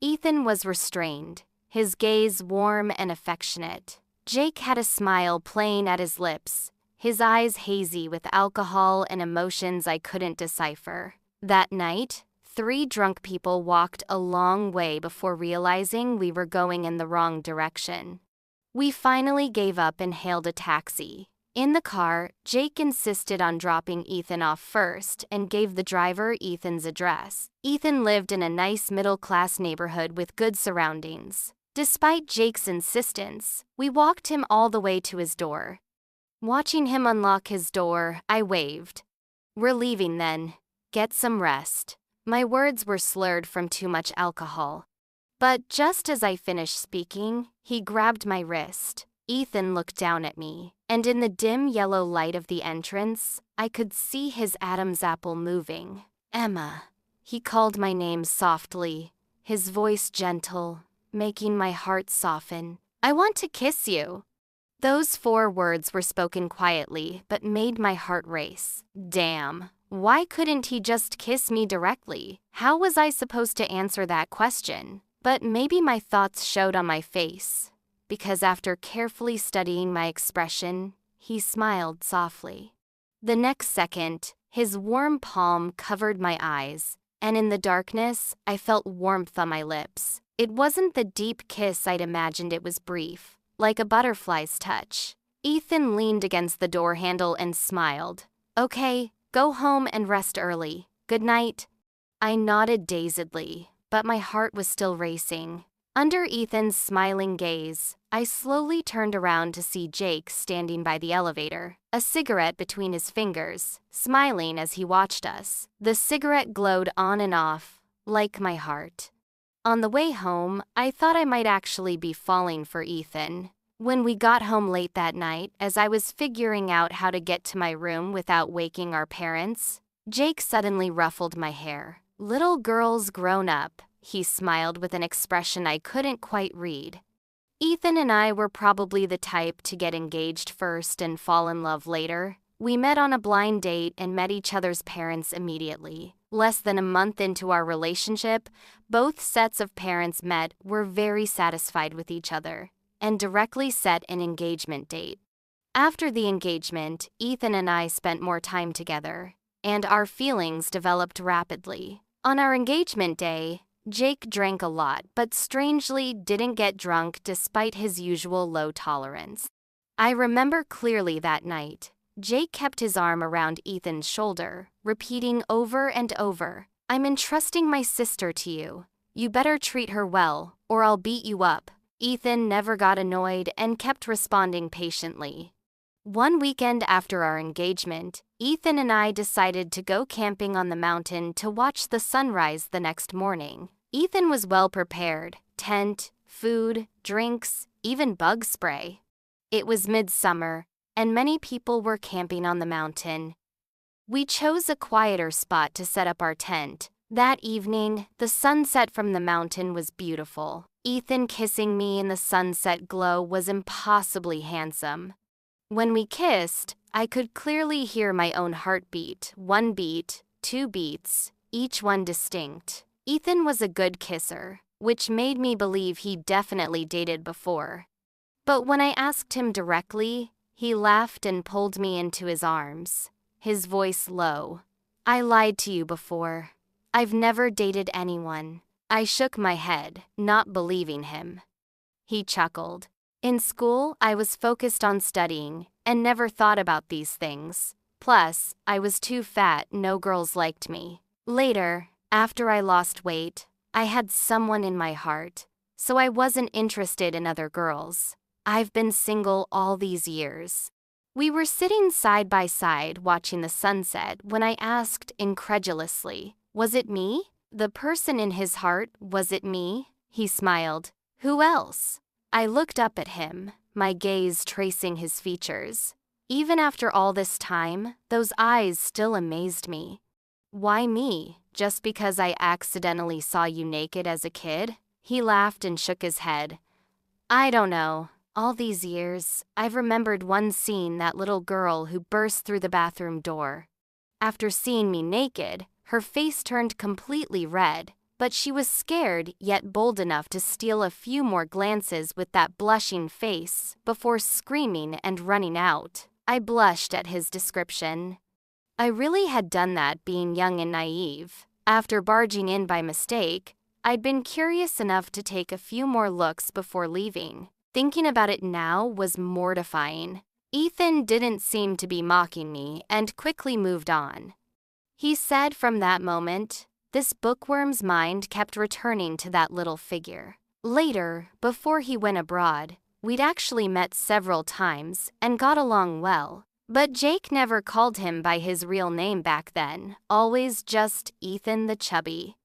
Ethan was restrained, his gaze warm and affectionate. Jake had a smile playing at his lips, his eyes hazy with alcohol and emotions I couldn't decipher. That night, three drunk people walked a long way before realizing we were going in the wrong direction. We finally gave up and hailed a taxi. In the car, Jake insisted on dropping Ethan off first and gave the driver Ethan's address. Ethan lived in a nice middle-class neighborhood with good surroundings. Despite Jake's insistence, we walked him all the way to his door. Watching him unlock his door, I waved. "We're leaving then. Get some rest." My words were slurred from too much alcohol. But just as I finished speaking, he grabbed my wrist. Ethan looked down at me, and in the dim yellow light of the entrance, I could see his Adam's apple moving. "Emma." He called my name softly, his voice gentle, making my heart soften. "I want to kiss you." Those 4 words were spoken quietly, but made my heart race. Damn, why couldn't he just kiss me directly? How was I supposed to answer that question? But maybe my thoughts showed on my face, because after carefully studying my expression, he smiled softly. The next second, his warm palm covered my eyes, and in the darkness, I felt warmth on my lips. It wasn't the deep kiss I'd imagined. It was brief, like a butterfly's touch. Ethan leaned against the door handle and smiled. "Okay, go home and rest early. Good night." I nodded dazedly, but my heart was still racing. Under Ethan's smiling gaze, I slowly turned around to see Jake standing by the elevator, a cigarette between his fingers, smiling as he watched us. The cigarette glowed on and off, like my heart. On the way home, I thought I might actually be falling for Ethan. When we got home late that night, as I was figuring out how to get to my room without waking our parents, Jake suddenly ruffled my hair. "Little girl's grown up," he smiled with an expression I couldn't quite read. Ethan and I were probably the type to get engaged first and fall in love later. We met on a blind date and met each other's parents immediately. Less than a month into our relationship, both sets of parents met, were very satisfied with each other, and directly set an engagement date. After the engagement, Ethan and I spent more time together, and our feelings developed rapidly. On our engagement day, Jake drank a lot, but strangely didn't get drunk despite his usual low tolerance. I remember clearly that night. Jake kept his arm around Ethan's shoulder, repeating over and over, "I'm entrusting my sister to you. You better treat her well, or I'll beat you up." Ethan never got annoyed and kept responding patiently. One weekend after our engagement, Ethan and I decided to go camping on the mountain to watch the sunrise the next morning. Ethan was well prepared: tent, food, drinks, even bug spray. It was midsummer, and many people were camping on the mountain. We chose a quieter spot to set up our tent. That evening, the sunset from the mountain was beautiful. Ethan kissing me in the sunset glow was impossibly handsome. When we kissed, I could clearly hear my own heartbeat, 1 beat, 2 beats, each one distinct. Ethan was a good kisser, which made me believe he definitely dated before. But when I asked him directly, he laughed and pulled me into his arms, his voice low. "I lied to you before. I've never dated anyone." I shook my head, not believing him. He chuckled. In school, I was focused on studying and never thought about these things. Plus, I was too fat, no girls liked me. Later, after I lost weight, I had someone in my heart, so I wasn't interested in other girls. I've been single all these years. We were sitting side by side watching the sunset when I asked incredulously, "Was it me? The person in his heart, was it me?" He smiled. "Who else?" I looked up at him, my gaze tracing his features. Even after all this time, those eyes still amazed me. "Why me? Just because I accidentally saw you naked as a kid?" He laughed and shook his head. "I don't know. All these years, I've remembered one scene, that little girl who burst through the bathroom door. After seeing me naked, her face turned completely red, but she was scared yet bold enough to steal a few more glances with that blushing face before screaming and running out." I blushed at his description. I really had done that, being young and naive. After barging in by mistake, I'd been curious enough to take a few more looks before leaving. Thinking about it now was mortifying. Ethan didn't seem to be mocking me and quickly moved on. He said from that moment, this bookworm's mind kept returning to that little figure. Later, before he went abroad, we'd actually met several times and got along well. But Jake never called him by his real name back then, always just Ethan the Chubby.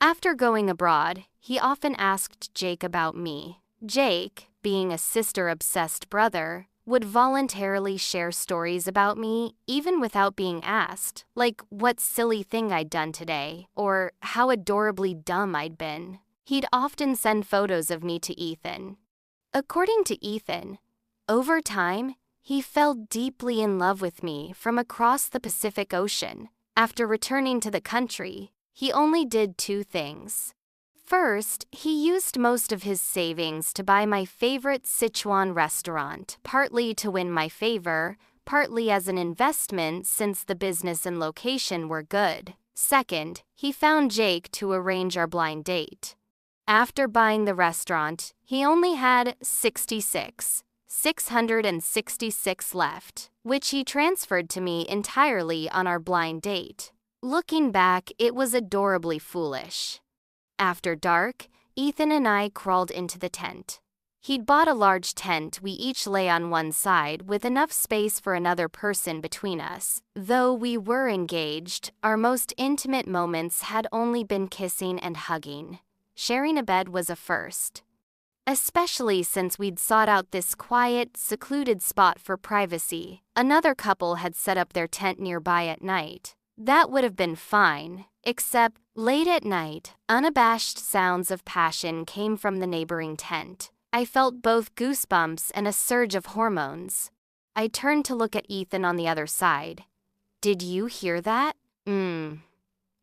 After going abroad, he often asked Jake about me. Jake, being a sister-obsessed brother, would voluntarily share stories about me even without being asked, like what silly thing I'd done today, or how adorably dumb I'd been. He'd often send photos of me to Ethan. According to Ethan, over time, he fell deeply in love with me from across the Pacific Ocean. After returning to the country, he only did two things. First, he used most of his savings to buy my favorite Sichuan restaurant, partly to win my favor, partly as an investment since the business and location were good. Second, he found Jake to arrange our blind date. After buying the restaurant, he only had 666 left, which he transferred to me entirely on our blind date. Looking back, it was adorably foolish. After dark, Ethan and I crawled into the tent. He'd bought a large tent we each lay on one side with enough space for another person between us. Though we were engaged, our most intimate moments had only been kissing and hugging. Sharing a bed was a first. Especially since we'd sought out this quiet, secluded spot for privacy. Another couple had set up their tent nearby at night. That would have been fine, except late at night, unabashed sounds of passion came from the neighboring tent. I felt both goosebumps and a surge of hormones. I turned to look at Ethan on the other side. "Did you hear that?"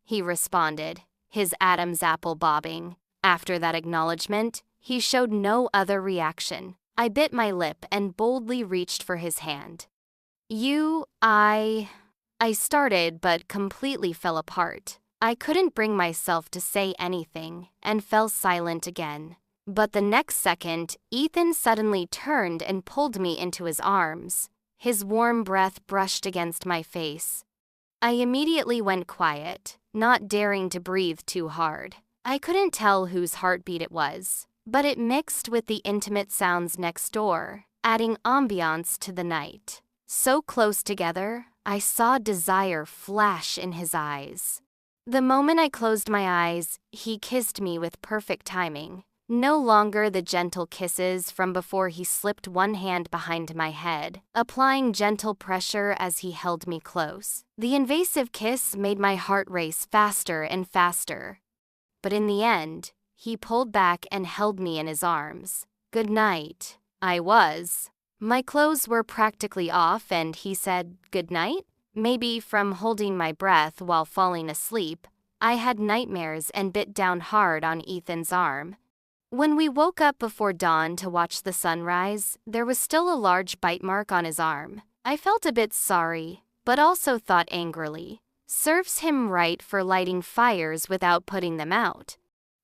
He responded, his Adam's apple bobbing. After that acknowledgement, he showed no other reaction. I bit my lip and boldly reached for his hand. I started but completely fell apart. I couldn't bring myself to say anything and fell silent again. But the next second, Ethan suddenly turned and pulled me into his arms. His warm breath brushed against my face. I immediately went quiet, not daring to breathe too hard. I couldn't tell whose heartbeat it was, but it mixed with the intimate sounds next door, adding ambiance to the night. So close together, I saw desire flash in his eyes. The moment I closed my eyes, he kissed me with perfect timing. No longer the gentle kisses from before. He slipped one hand behind my head, applying gentle pressure as he held me close. The invasive kiss made my heart race faster and faster. But in the end, he pulled back and held me in his arms. "Good night." I was. My clothes were practically off and he said, "Good night?" Maybe from holding my breath while falling asleep, I had nightmares and bit down hard on Ethan's arm. When we woke up before dawn to watch the sunrise, there was still a large bite mark on his arm. I felt a bit sorry, but also thought angrily, serves him right for lighting fires without putting them out.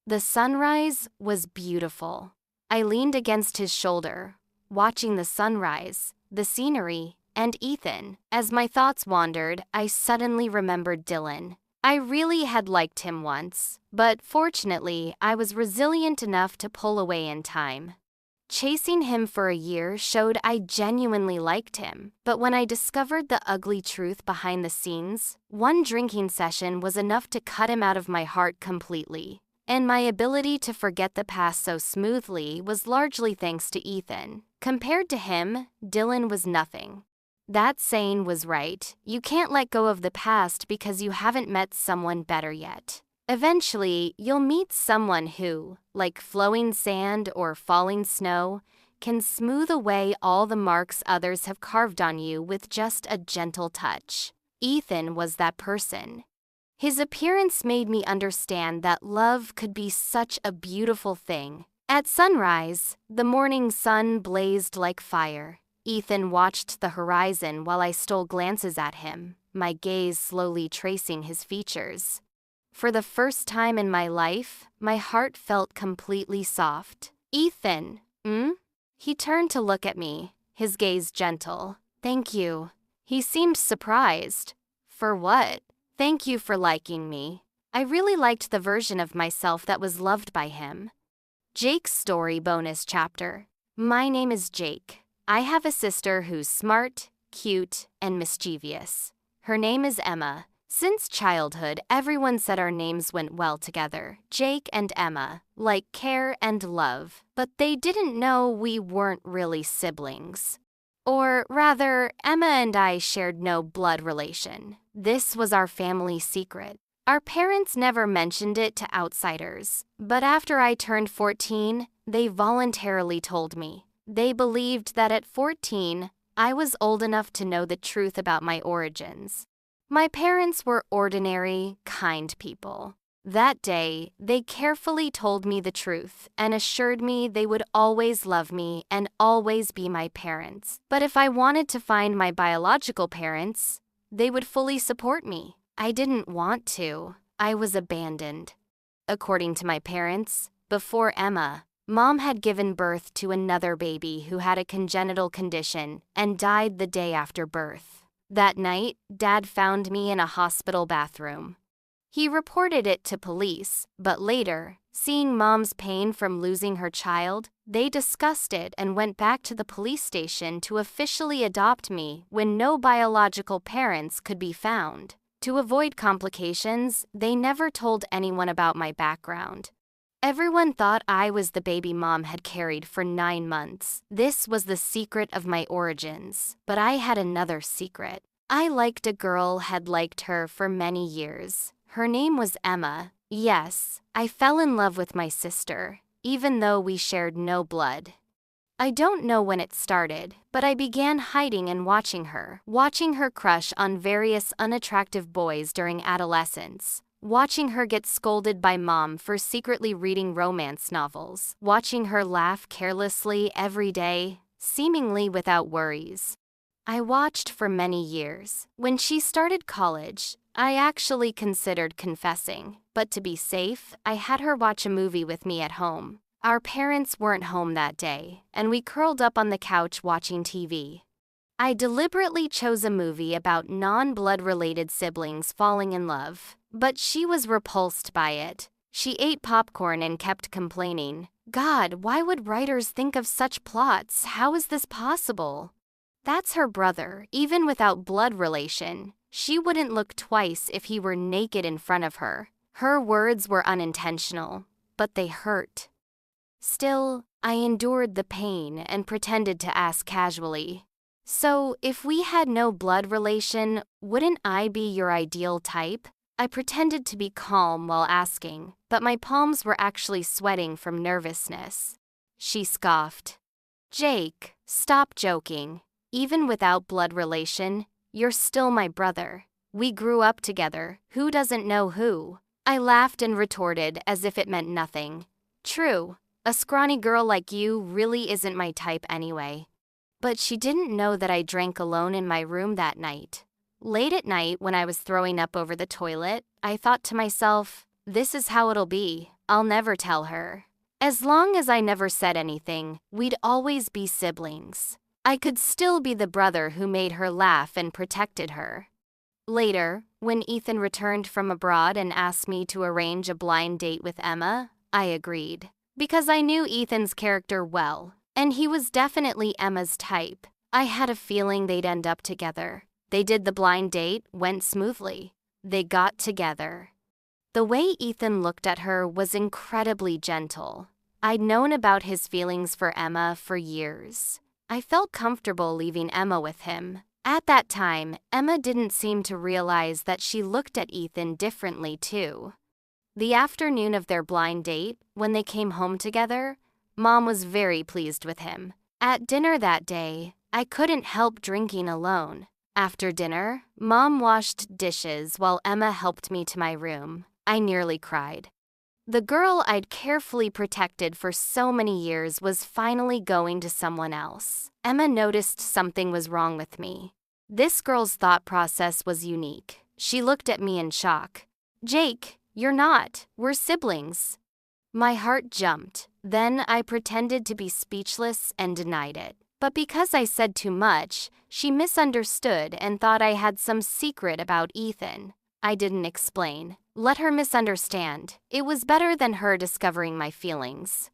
The sunrise was beautiful. I leaned against his shoulder, watching the sunrise, the scenery, and Ethan. As my thoughts wandered, I suddenly remembered Dylan. I really had liked him once, but fortunately, I was resilient enough to pull away in time. Chasing him for a year showed I genuinely liked him, but when I discovered the ugly truth behind the scenes, one drinking session was enough to cut him out of my heart completely. And my ability to forget the past so smoothly was largely thanks to Ethan. Compared to him, Dylan was nothing. That saying was right. You can't let go of the past because you haven't met someone better yet. Eventually, you'll meet someone who, like flowing sand or falling snow, can smooth away all the marks others have carved on you with just a gentle touch. Ethan was that person. His appearance made me understand that love could be such a beautiful thing. At sunrise, the morning sun blazed like fire. Ethan watched the horizon while I stole glances at him, my gaze slowly tracing his features. For the first time in my life, my heart felt completely soft. Ethan, He turned to look at me, his gaze gentle. Thank you. He seemed surprised. For what? Thank you for liking me. I really liked the version of myself that was loved by him. Jake's story bonus chapter. My name is Jake. I have a sister who's smart, cute, and mischievous. Her name is Emma. Since childhood, everyone said our names went well together, Jake and Emma, like care and love, but they didn't know we weren't really siblings. Or rather, Emma and I shared no blood relation. This was our family secret. Our parents never mentioned it to outsiders, but after I turned 14, they voluntarily told me. They believed that at 14, I was old enough to know the truth about my origins. My parents were ordinary, kind people. That day, they carefully told me the truth and assured me they would always love me and always be my parents. But if I wanted to find my biological parents, they would fully support me. I didn't want to. I was abandoned. According to my parents, before Emma, Mom had given birth to another baby who had a congenital condition and died the day after birth. That night, Dad found me in a hospital bathroom. He reported it to police, but later, seeing Mom's pain from losing her child, they discussed it and went back to the police station to officially adopt me when no biological parents could be found. To avoid complications, they never told anyone about my background. Everyone thought I was the baby Mom had carried for 9 months. This was the secret of my origins. But I had another secret. I liked a girl, had liked her for many years. Her name was Emma. Yes, I fell in love with my sister, even though we shared no blood. I don't know when it started, but I began hiding and watching her crush on various unattractive boys during adolescence. Watching her get scolded by Mom for secretly reading romance novels. Watching her laugh carelessly every day, seemingly without worries. I watched for many years. When she started college, I actually considered confessing, but to be safe, I had her watch a movie with me at home. Our parents weren't home that day, and we curled up on the couch watching TV. I deliberately chose a movie about non-blood-related siblings falling in love, but she was repulsed by it. She ate popcorn and kept complaining. God, why would writers think of such plots? How is this possible? That's her brother, even without blood relation. She wouldn't look twice if he were naked in front of her. Her words were unintentional, but they hurt. Still, I endured the pain and pretended to ask casually. So, if we had no blood relation, wouldn't I be your ideal type? I pretended to be calm while asking, but my palms were actually sweating from nervousness. She scoffed. Jake, stop joking. Even without blood relation, you're still my brother. We grew up together. Who doesn't know who? I laughed and retorted as if it meant nothing. True, a scrawny girl like you really isn't my type anyway. But she didn't know that I drank alone in my room that night. Late at night, when I was throwing up over the toilet, I thought to myself, this is how it'll be. I'll never tell her. As long as I never said anything, we'd always be siblings. I could still be the brother who made her laugh and protected her. Later, when Ethan returned from abroad and asked me to arrange a blind date with Emma, I agreed. Because I knew Ethan's character well, and he was definitely Emma's type. I had a feeling they'd end up together. They did the blind date, went smoothly. They got together. The way Ethan looked at her was incredibly gentle. I'd known about his feelings for Emma for years. I felt comfortable leaving Emma with him. At that time, Emma didn't seem to realize that she looked at Ethan differently too. The afternoon of their blind date, when they came home together, Mom was very pleased with him. At dinner that day, I couldn't help drinking alone. After dinner, Mom washed dishes while Emma helped me to my room. I nearly cried. The girl I'd carefully protected for so many years was finally going to someone else. Emma noticed something was wrong with me. This girl's thought process was unique. She looked at me in shock. "Jake, you're not. We're siblings." My heart jumped. Then I pretended to be speechless and denied it. But because I said too much, she misunderstood and thought I had some secret about Ethan. I didn't explain. Let her misunderstand. It was better than her discovering my feelings.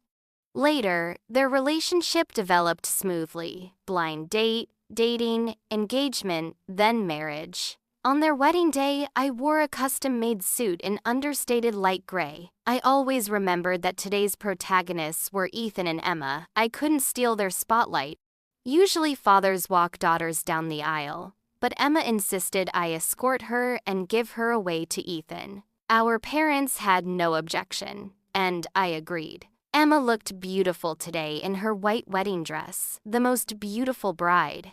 Later, their relationship developed smoothly. Blind date, dating, engagement, then marriage. On their wedding day, I wore a custom-made suit in understated light gray. I always remembered that today's protagonists were Ethan and Emma. I couldn't steal their spotlight. Usually fathers walk daughters down the aisle, but Emma insisted I escort her and give her away to Ethan. Our parents had no objection, and I agreed. Emma looked beautiful today in her white wedding dress, the most beautiful bride.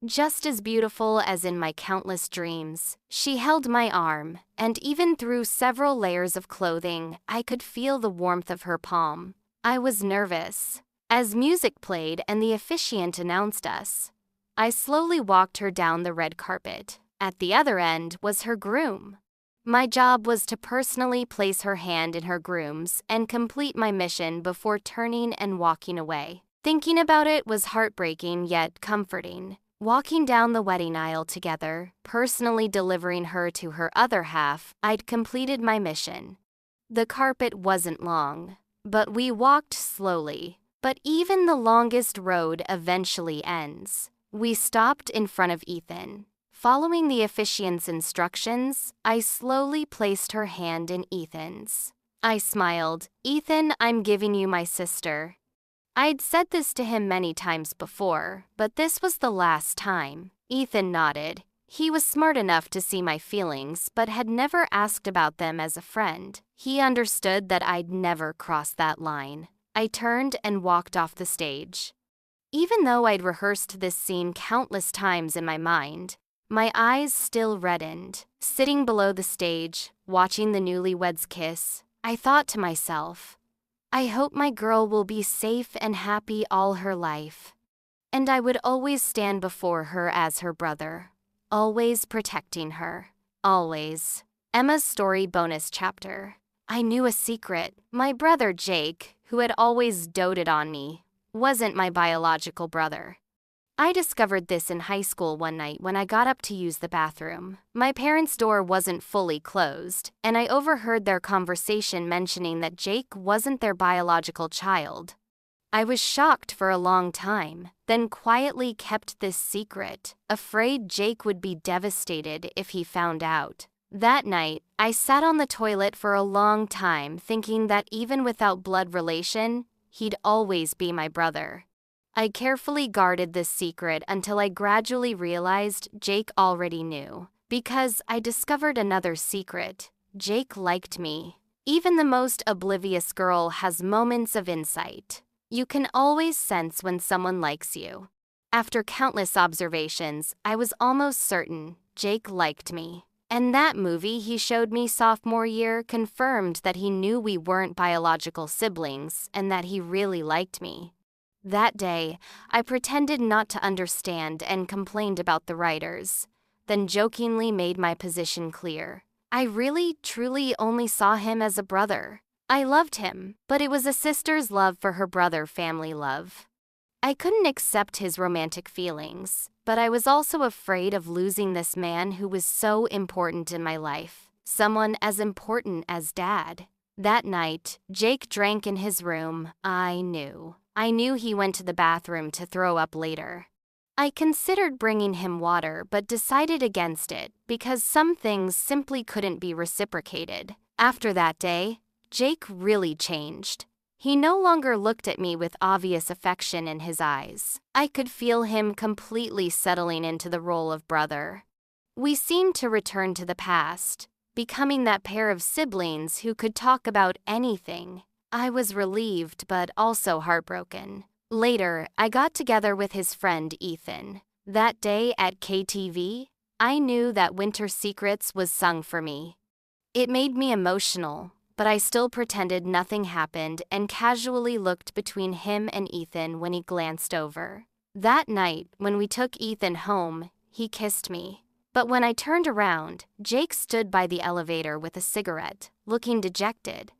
Just as beautiful as in my countless dreams, she held my arm, and even through several layers of clothing, I could feel the warmth of her palm. I was nervous. As music played and the officiant announced us, I slowly walked her down the red carpet. At the other end was her groom. My job was to personally place her hand in her groom's and complete my mission before turning and walking away. Thinking about it was heartbreaking yet comforting. Walking down the wedding aisle together, personally delivering her to her other half, I'd completed my mission. The carpet wasn't long, but we walked slowly. But even the longest road eventually ends. We stopped in front of Ethan. Following the officiant's instructions, I slowly placed her hand in Ethan's. I smiled. "Ethan, I'm giving you my sister." I'd said this to him many times before, but this was the last time. Ethan nodded. He was smart enough to see my feelings, but had never asked about them as a friend. He understood that I'd never cross that line. I turned and walked off the stage. Even though I'd rehearsed this scene countless times in my mind, my eyes still reddened. Sitting below the stage, watching the newlyweds kiss, I thought to myself, I hope my girl will be safe and happy all her life. And I would always stand before her as her brother, always protecting her, always. Emma's story bonus chapter. I knew a secret. My brother Jake, who had always doted on me, wasn't my biological brother. I discovered this in high school one night when I got up to use the bathroom. My parents' door wasn't fully closed, and I overheard their conversation mentioning that Jake wasn't their biological child. I was shocked for a long time, then quietly kept this secret, afraid Jake would be devastated if he found out. That night, I sat on the toilet for a long time thinking that even without blood relation, he'd always be my brother. I carefully guarded this secret until I gradually realized Jake already knew. Because I discovered another secret. Jake liked me. Even the most oblivious girl has moments of insight. You can always sense when someone likes you. After countless observations, I was almost certain Jake liked me. And that movie he showed me sophomore year confirmed that he knew we weren't biological siblings and that he really liked me. That day, I pretended not to understand and complained about the writers, then jokingly made my position clear. I really, truly only saw him as a brother. I loved him, but it was a sister's love for her brother, family love. I couldn't accept his romantic feelings, but I was also afraid of losing this man who was so important in my life, someone as important as Dad. That night, Jake drank in his room. I knew he went to the bathroom to throw up later. I considered bringing him water but decided against it because some things simply couldn't be reciprocated. After that day, Jake really changed. He no longer looked at me with obvious affection in his eyes. I could feel him completely settling into the role of brother. We seemed to return to the past, becoming that pair of siblings who could talk about anything. I was relieved but also heartbroken. Later, I got together with his friend Ethan. That day at KTV, I knew that Winter Secrets was sung for me. It made me emotional, but I still pretended nothing happened and casually looked between him and Ethan when he glanced over. That night, when we took Ethan home, he kissed me. But when I turned around, Jake stood by the elevator with a cigarette, looking dejected.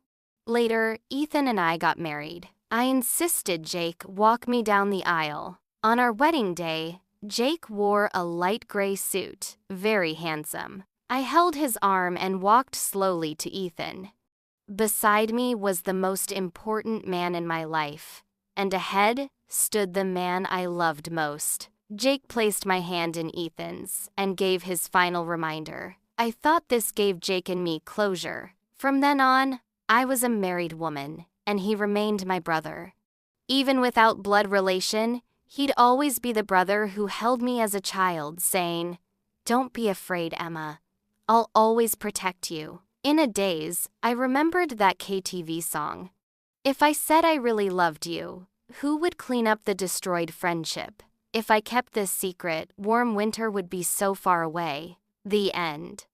Later, Ethan and I got married. I insisted Jake walk me down the aisle. On our wedding day, Jake wore a light gray suit, very handsome. I held his arm and walked slowly to Ethan. Beside me was the most important man in my life, and ahead stood the man I loved most. Jake placed my hand in Ethan's and gave his final reminder. I thought this gave Jake and me closure. From then on, I was a married woman, and he remained my brother. Even without blood relation, he'd always be the brother who held me as a child, saying, "Don't be afraid, Emma. I'll always protect you." In a daze, I remembered that KTV song. If I said I really loved you, who would clean up the destroyed friendship? If I kept this secret, warm winter would be so far away. The end.